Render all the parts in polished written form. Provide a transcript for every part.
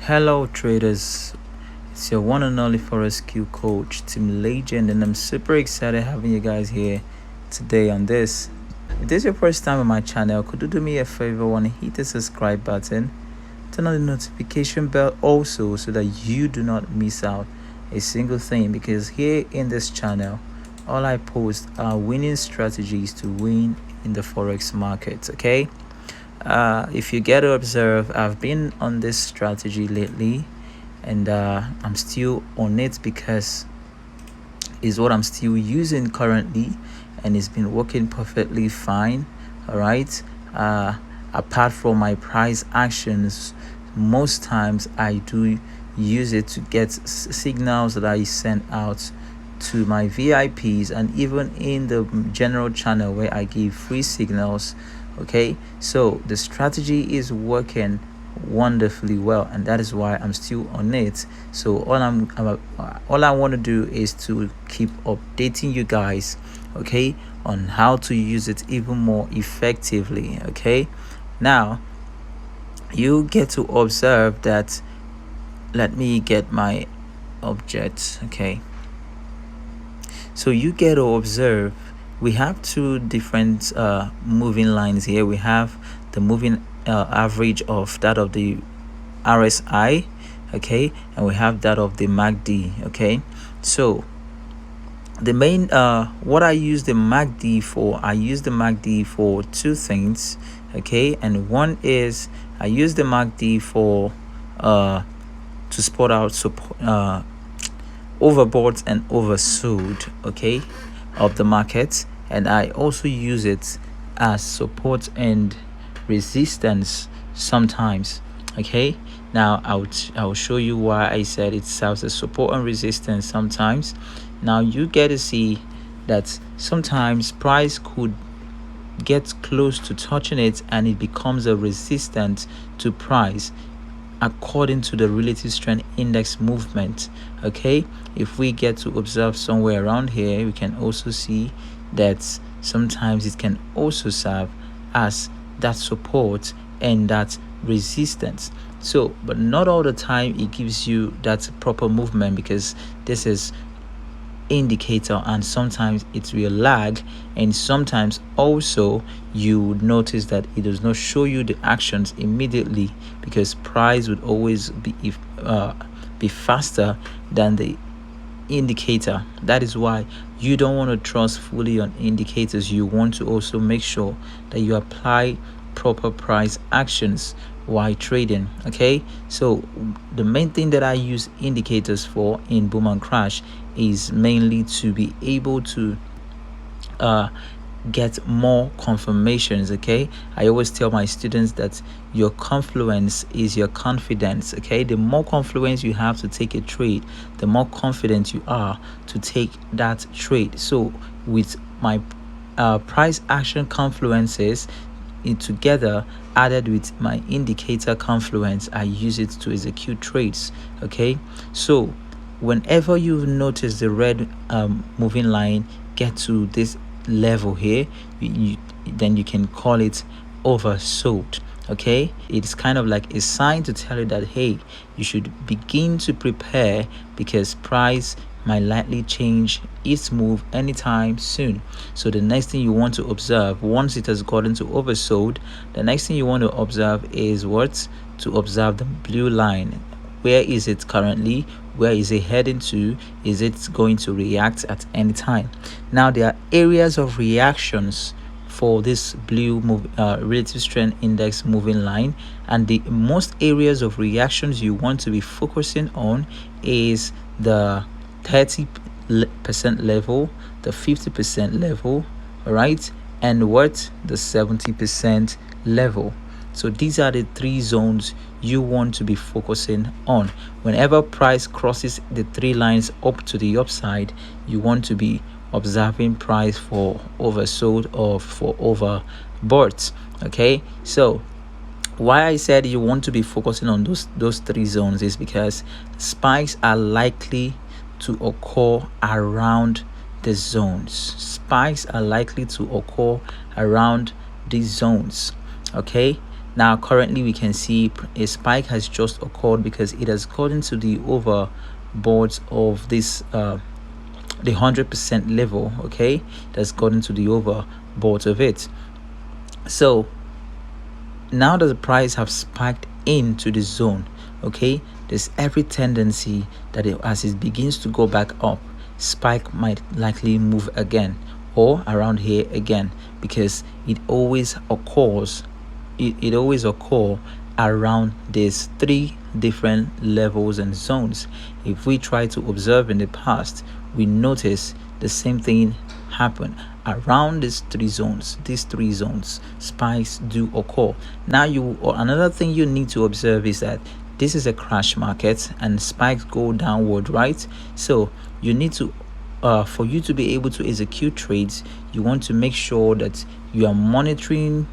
Hello traders, it's your one and only Forex Q coach, Team Legend, and I'm super excited having you guys here today on this. If this is your first time on my channel, could you do me a favor and hit the subscribe button, turn on the notification bell also so that you do not miss out a single thing, because here in this channel all I post are winning strategies to win in the Forex market. Okay, if you get to observe, I've been on this strategy lately, and I'm still on it because it's what I'm still using currently, and it's been working perfectly fine. All right. Apart from my price actions, most times I do use it to get signals that I send out to my VIPs, and even in the general channel where I give free signals. Okay, so the strategy is working wonderfully well, and that is why I'm still on it. So all I want to do is to keep updating you guys, okay, on how to use it even more effectively. Okay, now you get to observe that. Let me get my object. Okay, so you get to observe we have two different moving lines here. We have the moving average of that of the RSI, okay, and we have that of the MACD. Okay, so the main what I use the MACD for, I use the MACD for two things. Okay, and one is I use the MACD for to spot out overbought and oversold, okay, of the market, and I also use it as support and resistance sometimes. Okay, now I'll show you why I said it serves as support and resistance sometimes. Now you get to see that sometimes price could get close to touching it and it becomes a resistance to price according to the relative strength index movement. Okay, if we get to observe somewhere around here, we can also see that sometimes it can also serve as that support and that resistance. So but not all the time it gives you that proper movement, because this is indicator, and sometimes it will lag, and sometimes also you would notice that it does not show you the actions immediately, because price would always be faster than the indicator. That is why you don't want to trust fully on indicators. You want to also make sure that you apply proper price actions while trading. Okay, so the main thing that I use indicators for in boom and crash is mainly to be able to get more confirmations. Okay, I always tell my students that your confluence is your confidence. Okay, the more confluence you have to take a trade, the more confident you are to take that trade. So with my price action confluences together, added with my indicator confluence, I use it to execute trades. Okay, so whenever you notice the red moving line get to this level here, then you can call it oversold. Okay, it's kind of like a sign to tell you that, hey, you should begin to prepare, because price might likely change its move anytime soon. So the next thing you want to observe, once it has gotten to oversold, the next thing you want to observe is what? To observe the blue line. Where is it currently? Where is it heading to? Is it going to react at any time? Now there are areas of reactions for this blue relative strength index moving line, and the most areas of reactions you want to be focusing on is the 30% level, the 50% level, all right, and what? The 70% level. So these are the three zones you want to be focusing on. Whenever price crosses the three lines up to the upside, you want to be observing price for oversold or for overbought. Okay, so why I said you want to be focusing on those three zones is because spikes are likely to occur around the zones. Spikes are likely to occur around these zones. Okay, Now currently we can see a spike has just occurred because it has gotten to the overboards of this the 100% level. Okay, it has gotten to the overboards of it. So now that the price have spiked into the zone, okay, there's every tendency that as it begins to go back up, spike might likely move again or around here again, because it always occurs around these three different levels and zones. If we try to observe in the past, we notice the same thing happen around these three zones. Spikes do occur. Now another thing you need to observe is that this is a crash market and spikes go downward, right? So you need to for you to be able to execute trades, you want to make sure that you are monitoring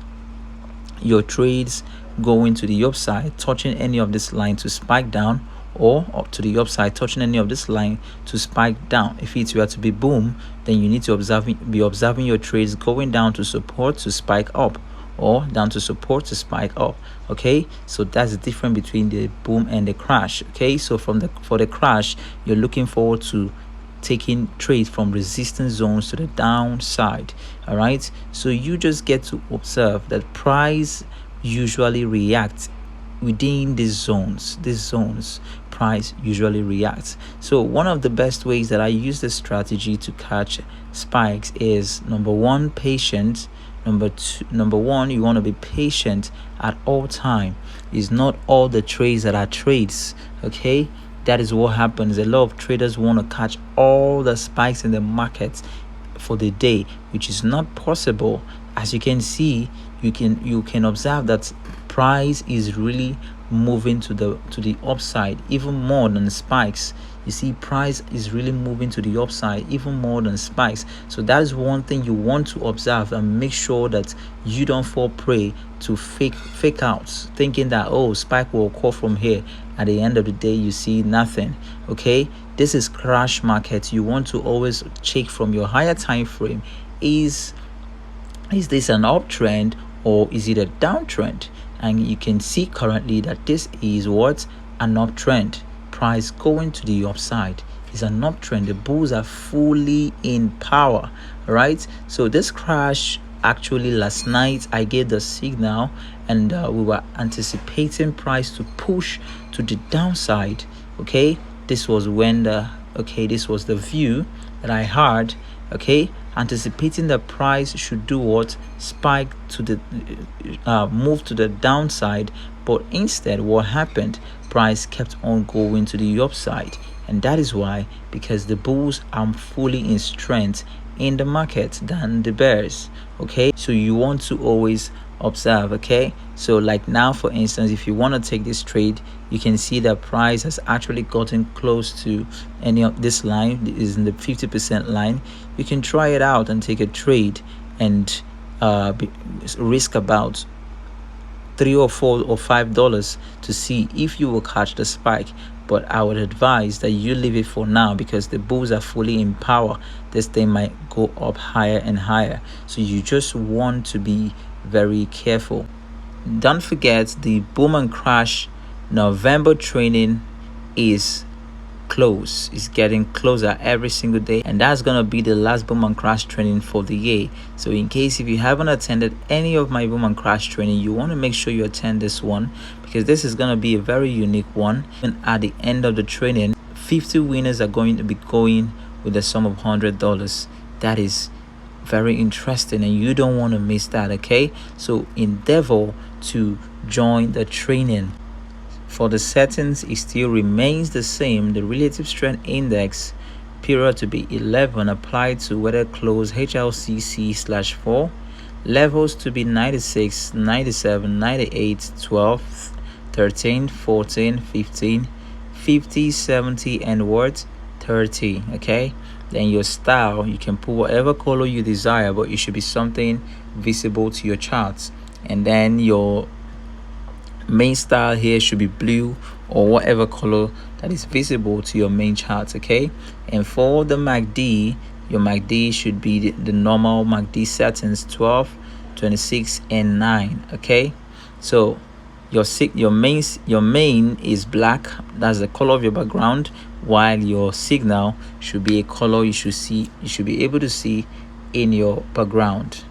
your trades going to the upside, touching any of this line to spike down, or up to the upside, touching any of this line to spike down. If it were to be boom, then you need to be observing your trades going down to support to spike up, or down to support to spike up. Okay, so that's the difference between the boom and the crash. Okay, so for the crash, you're looking forward to taking trades from resistance zones to the downside. All right, so you just get to observe that price usually reacts within these zones. Price usually reacts. So one of the best ways that I use this strategy to catch spikes is number one, patience. Number one, you want to be patient at all time. It's not all the trades that are trades. Okay, that is what happens. A lot of traders want to catch all the spikes in the market for the day, which is not possible. As you can see, you can observe that price is really moving to the upside even more than spikes. You see, price is really moving to the upside even more than spikes. So that is one thing you want to observe and make sure that you don't fall prey to fake outs, thinking that, oh, spike will occur from here. At the end of the day, you see nothing. Okay, this is crash market. You want to always check from your higher time frame, is this an uptrend or is it a downtrend? And you can see currently that this is what? An uptrend. Price going to the upside is an uptrend. The bulls are fully in power, right? So this crash, actually last night I gave the signal, and we were anticipating price to push to the downside. Okay, this was the view that I had. Okay, anticipating the price should do what? Spike to the move to the downside, but instead what happened? Price kept on going to the upside, and that is why, because the bulls are fully in strength in the market than the bears. Okay, so you want to always observe. Okay, so like now, for instance, if you want to take this trade, you can see that price has actually gotten close to any of this line. It is in the 50% line. You can try it out and take a trade and risk about $3 or $4 or $5 to see if you will catch the spike. But I would advise that you leave it for now, because the bulls are fully in power. This thing might go up higher and higher, so you just want to be very careful. Don't forget, the boom and crash November training is close. It's getting closer every single day, and that's gonna be the last boom and crash training for the year. So in case if you haven't attended any of my boom and crash training, you want to make sure you attend this one, because this is gonna be a very unique one. And at the end of the training, 50 winners are going to be going with a sum of $100. That is very interesting, and you don't want to miss that. Okay, so endeavor to join the training. For the settings, it still remains the same. The relative strength index period to be 11, applied to weather close HLCC/4. Levels to be 96, 97, 98, 12, 13, 14, 15, 50, 70, and what? 30. Okay, then your style, you can put whatever color you desire, but it should be something visible to your charts. And then your main style here should be blue or whatever color that is visible to your main charts. Okay, and for the MACD, your MACD should be the normal MACD settings, 12, 26, and 9. Okay, So your main is black, that's the color of your background, while your signal should be a color you should be able to see in your background.